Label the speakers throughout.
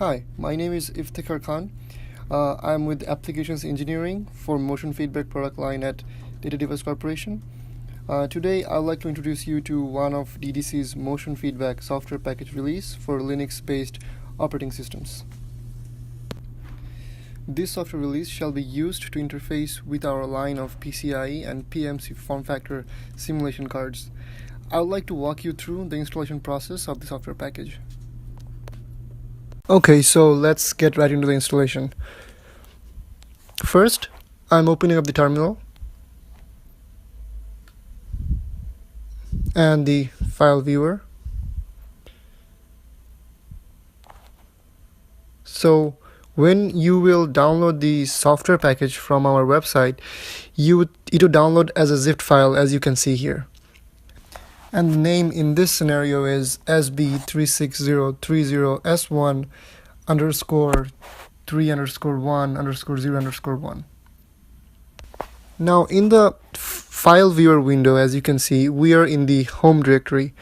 Speaker 1: Hi, my name is Iftikhar Khan. I'm with Applications Engineering for Motion Feedback product line at Data Device Corporation. Today, I'd like to introduce you to one of DDC's motion feedback software package release for Linux-based operating systems. This software release shall be used to interface with our line of PCIe and PMC form factor simulation cards. I would like to walk you through the installation process of the software package. Okay, so let's get right into the installation. First, I'm opening up the terminal and the file viewer. So when you will download the software package from our website, it will download as a zipped file, as you can see here. And the name in this scenario is SB-36030s1 _3_1_0_1. Now in the file viewer window, as you can see, we are in the home directory,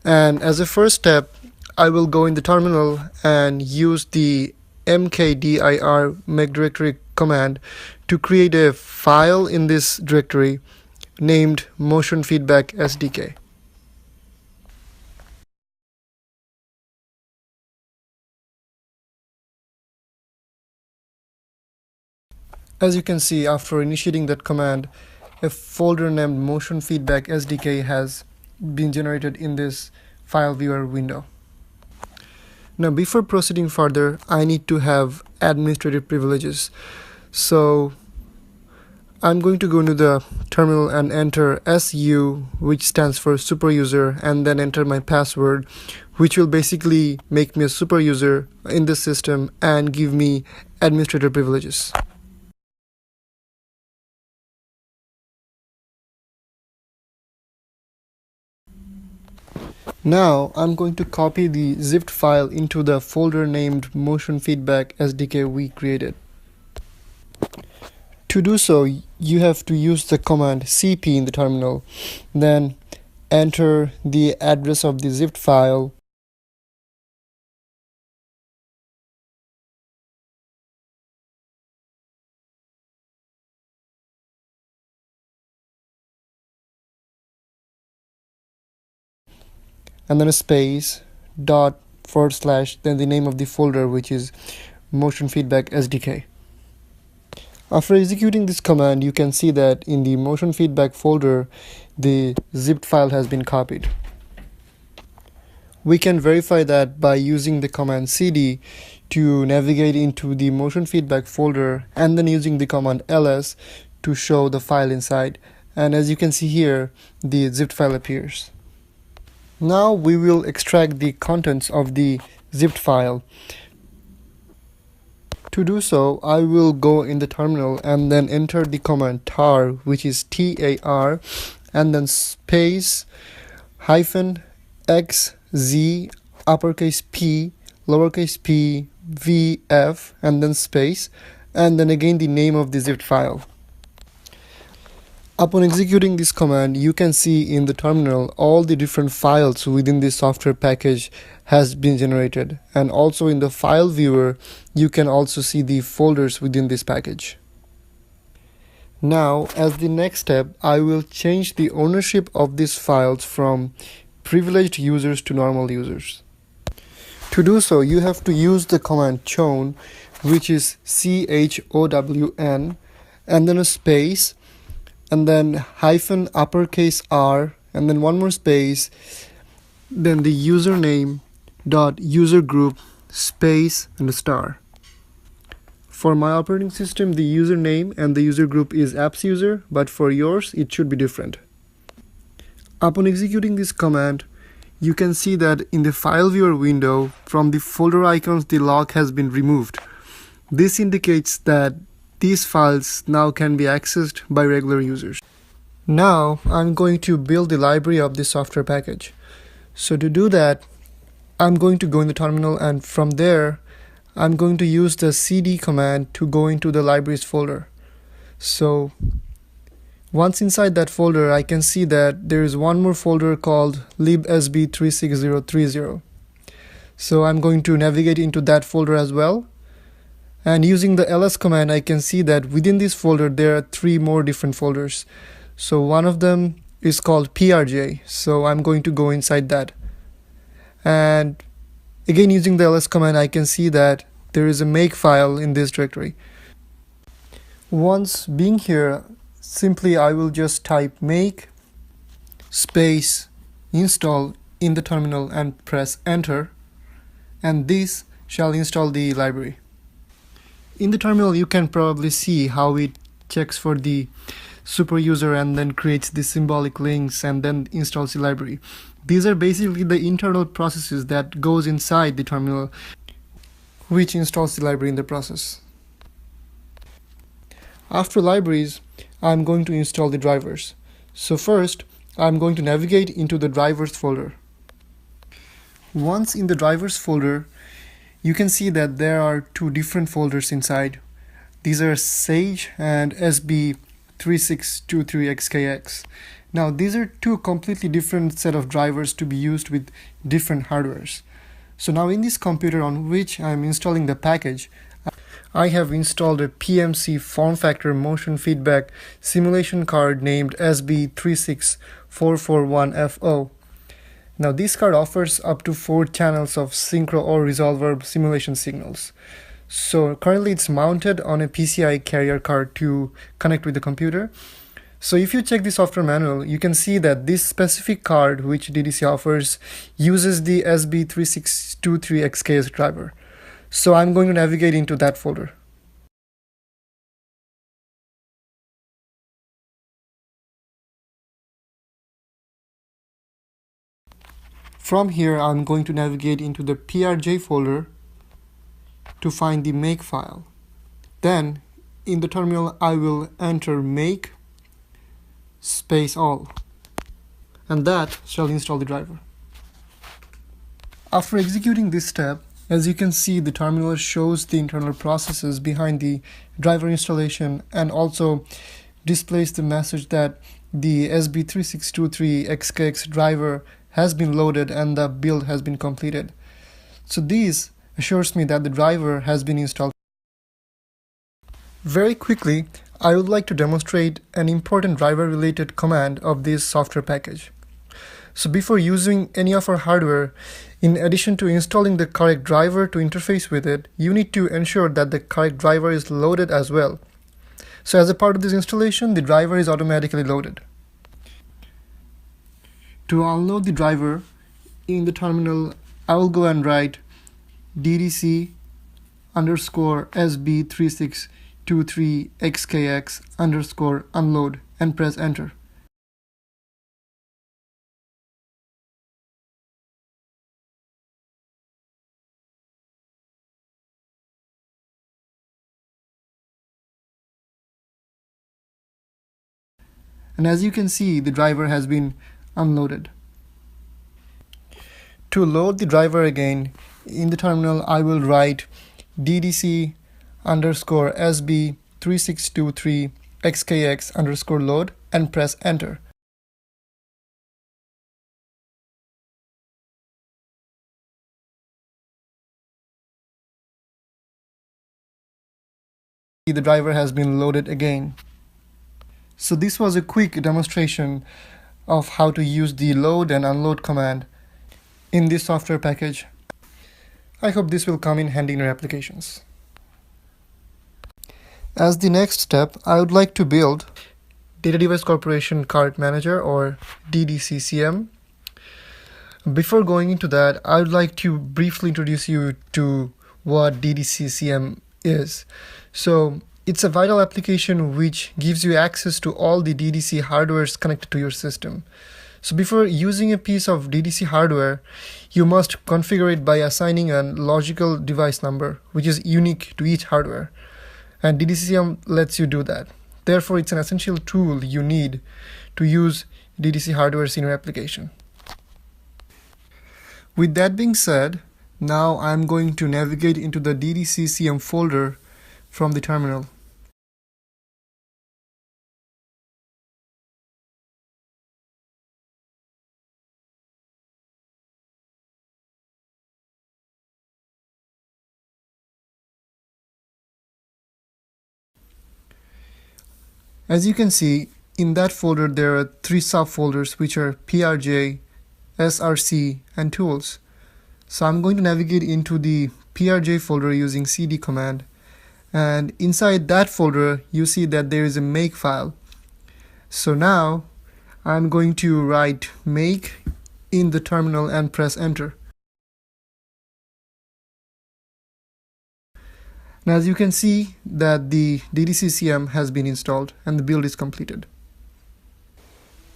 Speaker 1: and as a first step I will go in the terminal and use the mkdir make directory command to create a file in this directory named motion feedback SDK. As you can see, after initiating that command, a folder named motion feedback SDK has been generated in this file viewer window. Now before proceeding further, I need to have administrative privileges. So I'm going to go into the terminal and enter SU, which stands for super user, and then enter my password, which will basically make me a super user in the system and give me administrative privileges. Now I'm going to copy the zipped file into the folder named motion feedback SDK we created. To do so, you have to use the command cp in the terminal, then enter the address of the zipped file, and then a space, dot, / then the name of the folder, which is motion feedback SDK. After executing this command, you can see that in the motion feedback folder, the zipped file has been copied. We can verify that by using the command cd to navigate into the motion feedback folder, and then using the command ls to show the file inside. And as you can see here, the zipped file appears. Now we will extract the contents of the zipped file. To do so, I will go in the terminal and then enter the command tar, which is TAR, and then space -xz uppercase P lowercase p vf, and then space, and then again the name of the zipped file. Upon executing this command, you can see in the terminal all the different files within this software package has been generated, and also in the file viewer you can also see the folders within this package. Now, as the next step, I will change the ownership of these files from privileged users to normal users. To do so, you have to use the command chown, which is CHOWN, and then a space, and then -uppercase R, and then one more space, then the username dot user group space and a star. For my operating system, the username and the user group is apps user, but for yours it should be different. Upon executing this command, you can see that in the file viewer window, from the folder icons the lock has been removed. This indicates that these files now can be accessed by regular users. Now I'm going to build the library of this software package. So to do that, I'm going to go in the terminal, and from there I'm going to use the cd command to go into the libraries folder. So once inside that folder, I can see that there is one more folder called libsb36030. So I'm going to navigate into that folder as well. And using the ls command, I can see that within this folder there are 3 more different folders. So one of them is called prj, so I'm going to go inside that. And again, using the ls command, I can see that there is a make file in this directory. Once being here, simply I will just type make space install in the terminal and press enter, and this shall install the library. In the terminal, you can probably see how it checks for the super user and then creates the symbolic links and then installs the library. These are basically the internal processes that goes inside the terminal, which installs the library in the process. After libraries, I'm going to install the drivers. So first, I'm going to navigate into the drivers folder. Once in the drivers folder, you can see that there are 2 different folders inside. These are Sage and SB-36030s1. Now these are 2 completely different set of drivers to be used with different hardwares. So now in this computer on which I'm installing the package, I have installed a PMC form factor motion feedback simulation card named SB-36030s1. Now this card offers up to 4 channels of synchro or resolver simulation signals. So currently it's mounted on a PCI carrier card to connect with the computer. So if you check the software manual, you can see that this specific card which DDC offers uses the SB-36030s driver. So I'm going to navigate into that folder. From here, I'm going to navigate into the PRJ folder to find the make file. Then in the terminal, I will enter make space all, and that shall install the driver. After executing this step, as you can see, the terminal shows the internal processes behind the driver installation and also displays the message that the SB-36030s driver has been loaded and the build has been completed. So this assures me that the driver has been installed. Very quickly, I would like to demonstrate an important driver-related command of this software package. So before using any of our hardware, in addition to installing the correct driver to interface with it, you need to ensure that the correct driver is loaded as well. So as a part of this installation, the driver is automatically loaded. To unload the driver, in the terminal, I will go and write ddc underscore SB-36030s underscore unload and press enter. And as you can see, the driver has been unloaded. To load the driver again, in the terminal I will write ddc underscore SB-36030s underscore load and press enter. The driver has been loaded again. So this was a quick demonstration of how to use the load and unload command in this software package. I hope this will come in handy in your applications. As the next step, I would like to build Data Device Corporation Card Manager or DDCCM. Before going into that, I would like to briefly introduce you to what DDCCM is. So it's a vital application which gives you access to all the DDC hardwares connected to your system. So before using a piece of DDC hardware, you must configure it by assigning a logical device number, which is unique to each hardware. And DDCCM lets you do that. Therefore, it's an essential tool you need to use DDC hardwares in your application. With that being said, now I'm going to navigate into the DDCCM folder from the terminal. As you can see, in that folder there are 3 subfolders which are PRJ, SRC, and Tools. So I'm going to navigate into the PRJ folder using cd command, and inside that folder you see that there is a make file. So now I'm going to write make in the terminal and press enter. Now as you can see that the DDCCM has been installed and the build is completed.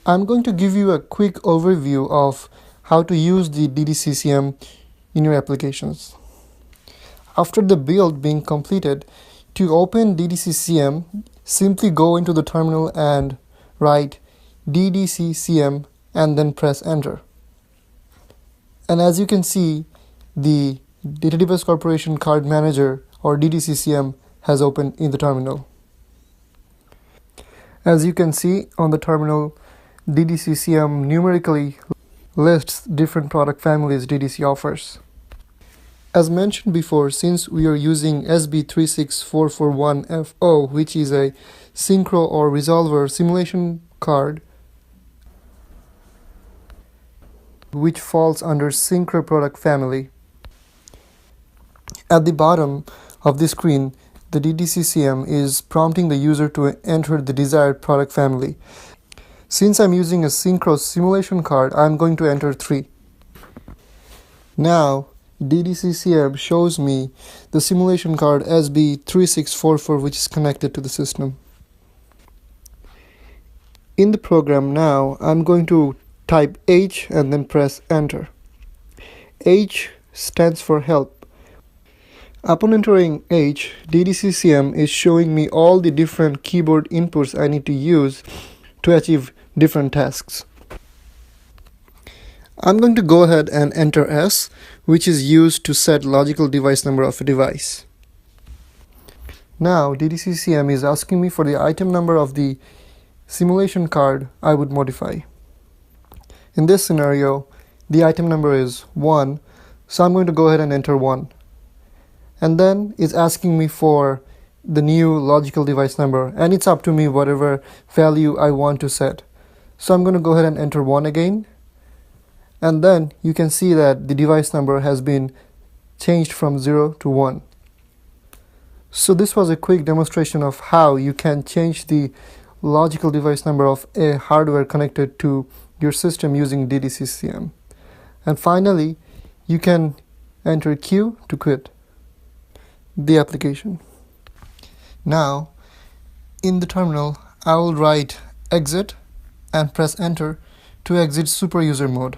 Speaker 1: I'm going to give you a quick overview of how to use the DDCCM in your applications. After the build being completed, to open DDCCM, simply go into the terminal and write DDCCM and then press enter. And as you can see, the Data Device Corporation Card Manager or DDCCM has opened in the terminal. As you can see on the terminal, DDCCM numerically lists different product families DDC offers. As mentioned before, since we are using SB-36030s1, which is a synchro or resolver simulation card, which falls under synchro product family, at the bottom of the screen, the DDCCM is prompting the user to enter the desired product family. Since I'm using a synchro simulation card, I'm going to enter 3. Now, DDCCM shows me the simulation card SB-3644, which is connected to the system. In the program now, I'm going to type H and then press enter. H stands for help. Upon entering H, DDCCM is showing me all the different keyboard inputs I need to use to achieve different tasks. I'm going to go ahead and enter S, which is used to set logical device number of a device. Now DDCCM is asking me for the item number of the simulation card I would modify. In this scenario, the item number is 1, so I'm going to go ahead and enter 1. And then it's asking me for the new logical device number, and it's up to me whatever value I want to set. So I'm going to go ahead and enter 1 again, and then you can see that the device number has been changed from 0 to 1. So this was a quick demonstration of how you can change the logical device number of a hardware connected to your system using DDCCM. And finally, you can enter Q to quit the application. Now, in the terminal, I will write exit and press enter to exit super user mode.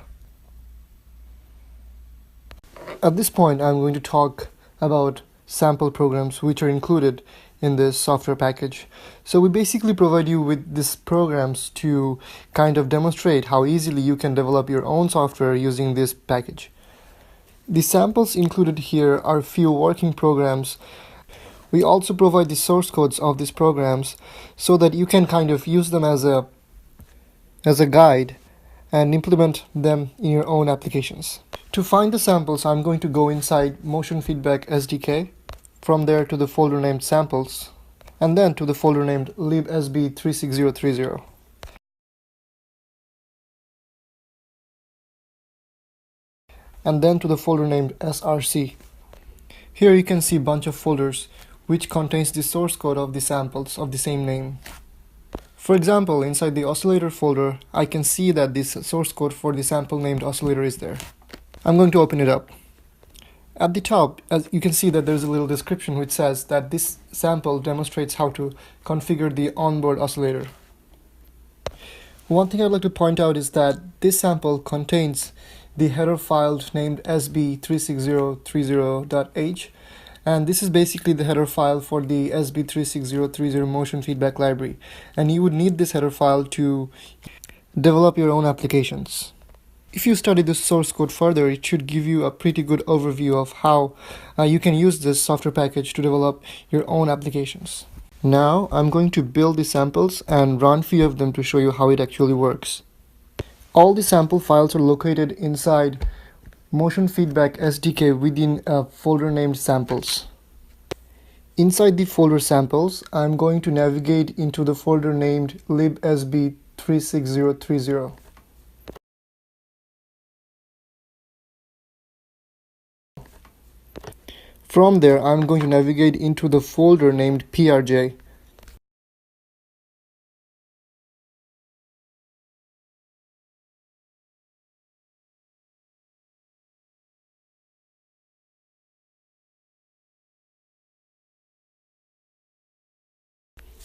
Speaker 1: At this point, I'm going to talk about sample programs which are included in this software package. So we basically provide you with these programs to kind of demonstrate how easily you can develop your own software using this package. The samples included here are few working programs. We also provide the source codes of these programs so that you can kind of use them as a guide and implement them in your own applications. To find the samples, I'm going to go inside Motion Feedback SDK, from there to the folder named samples, and then to the folder named libsb36030, and then to the folder named src. Here you can see a bunch of folders which contains the source code of the samples of the same name. For example, inside the oscillator folder, I can see that this source code for the sample named oscillator is there. I'm going to open it up. At the top, as you can see that there's a little description which says that this sample demonstrates how to configure the onboard oscillator. One thing I'd like to point out is that this sample contains the header file named SB-36030s1, and this is basically the header file for the SB-36030 motion feedback library, and you would need this header file to develop your own applications. If you study this source code further, it should give you a pretty good overview of how you can use this software package to develop your own applications. Now I'm going to build the samples and run a few of them to show you how it actually works. All the sample files are located inside Motion Feedback SDK within a folder named samples. Inside the folder samples, I'm going to navigate into the folder named SB-36030. From there, I'm going to navigate into the folder named PRJ.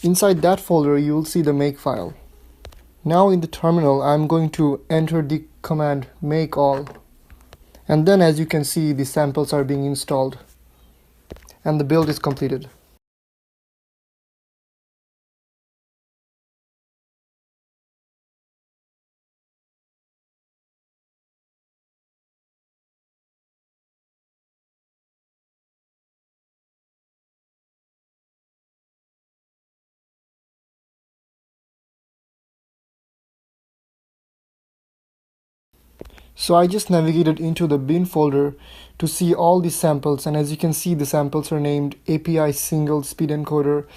Speaker 1: Inside that folder, you will see the make file. Now in the terminal, I'm going to enter the command make all. And then as you can see, the samples are being installed. And the build is completed. So I just navigated into the bin folder to see all the samples, and as you can see, the samples are named API single speed encoder,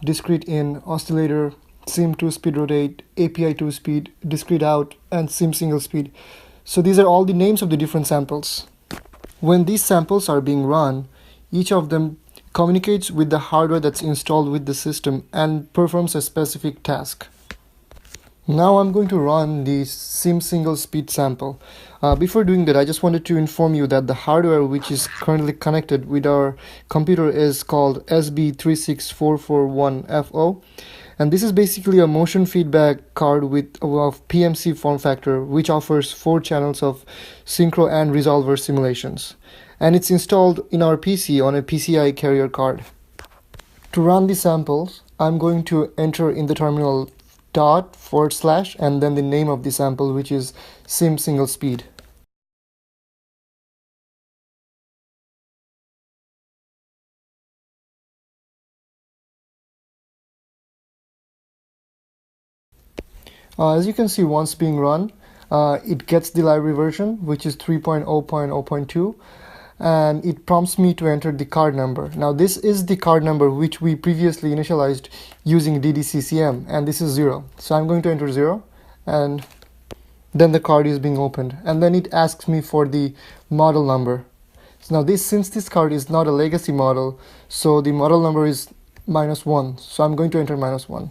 Speaker 1: discrete in, oscillator, sim 2 speed rotate, API 2 speed, discrete out, and sim single speed. So these are all the names of the different samples. When these samples are being run, each of them communicates with the hardware that's installed with the system and performs a specific task. Now I'm going to run the sim single speed sample. Before doing that, I just wanted to inform you that the hardware which is currently connected with our computer is called SB-36030s1, and this is basically a motion feedback card with a PMC form factor which offers 4 channels of synchro and resolver simulations, and it's installed in our PC on a PCI carrier card. To run the samples, I'm going to enter in the terminal / and then the name of the sample, which is sim single speed. As you can see, once being run, it gets the library version, which is 3.0.0.2, and it prompts me to enter the card number. Now this is the card number which we previously initialized using DDCCM, and this is 0. So I'm going to enter 0, and then the card is being opened, and then it asks me for the model number. So now since this card is not a legacy model, so the model number is -1, so I'm going to enter -1.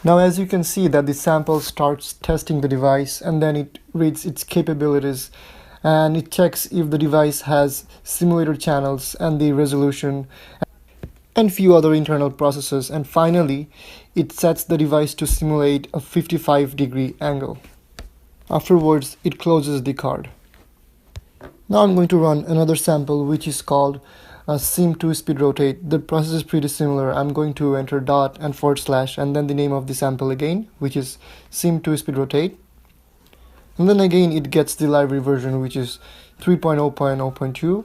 Speaker 1: Now as you can see that the sample starts testing the device, and then it reads its capabilities, and it checks if the device has simulator channels and the resolution and few other internal processes, and finally it sets the device to simulate a 55-degree angle. Afterwards, it closes the card. Now I'm going to run another sample which is called a sim 2 speed rotate. The process is pretty similar. I'm going to enter dot and / and then the name of the sample again, which is sim 2 speed rotate. And then again it gets the library version, which is 3.0.0.2,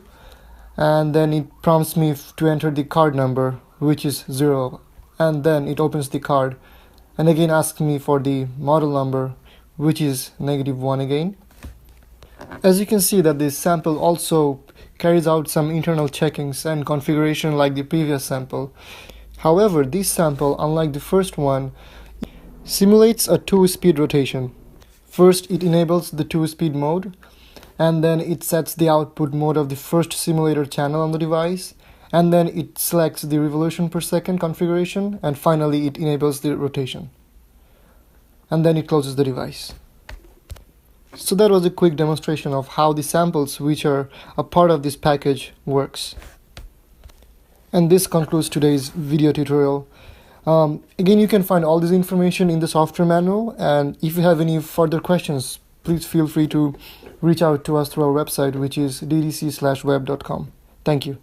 Speaker 1: and then it prompts me to enter the card number, which is 0, and then it opens the card and again asks me for the model number, which is -1 again. As you can see that this sample also carries out some internal checkings and configuration like the previous sample. However, this sample, unlike the first one, simulates a 2-speed rotation. First, it enables the 2-speed mode, and then it sets the output mode of the first simulator channel on the device, and then it selects the revolution per second configuration, and finally it enables the rotation. And then it closes the device. So that was a quick demonstration of how the samples which are a part of this package works. And this concludes today's video tutorial. Again, you can find all this information in the software manual, and if you have any further questions, please feel free to reach out to us through our website, which is ddc/web.com. Thank you.